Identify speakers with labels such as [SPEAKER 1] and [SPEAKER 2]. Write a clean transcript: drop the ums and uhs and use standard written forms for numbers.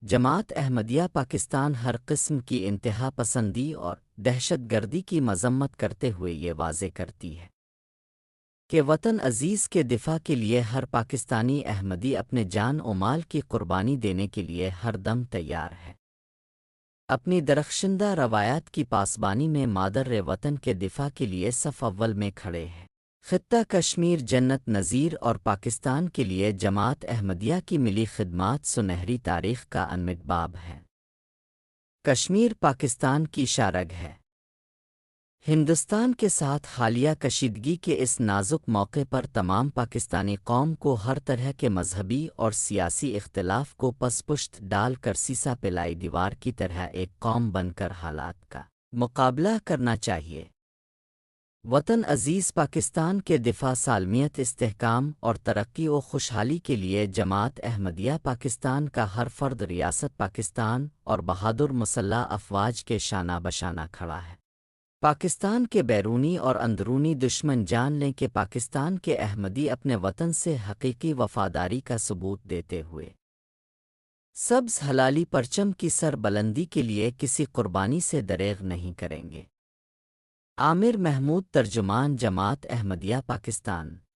[SPEAKER 1] جماعت احمدیہ پاکستان ہر قسم کی انتہا پسندی اور دہشت گردی کی مذمت کرتے ہوئے یہ واضح کرتی ہے کہ وطن عزیز کے دفاع کے لیے ہر پاکستانی احمدی اپنے جان و مال کی قربانی دینے کے لیے ہر دم تیار ہے۔ اپنی درخشندہ روایات کی پاسبانی میں مادر وطن کے دفاع کے لیے صف اول میں کھڑے ہیں۔ خطہ کشمیر جنت نظیر اور پاکستان کے لیے جماعت احمدیہ کی ملی خدمات سنہری تاریخ کا انمٹ باب ہے۔ کشمیر پاکستان کی شارگ ہے۔ ہندوستان کے ساتھ حالیہ کشیدگی کے اس نازک موقع پر تمام پاکستانی قوم کو ہر طرح کے مذہبی اور سیاسی اختلاف کو پس پشت ڈال کر سیسا پلائی دیوار کی طرح ایک قوم بن کر حالات کا مقابلہ کرنا چاہیے۔ وطن عزیز پاکستان کے دفاع، سالمیت، استحکام اور ترقی و خوشحالی کے لیے جماعت احمدیہ پاکستان کا ہر فرد ریاست پاکستان اور بہادر مسلح افواج کے شانہ بشانہ کھڑا ہے۔ پاکستان کے بیرونی اور اندرونی دشمن جان لیں کہ پاکستان کے احمدی اپنے وطن سے حقیقی وفاداری کا ثبوت دیتے ہوئے سبز ہلالی پرچم کی سر بلندی کے لیے کسی قربانی سے دریغ نہیں کریں گے۔ عامر محمود، ترجمان، جماعت احمدیہ پاکستان۔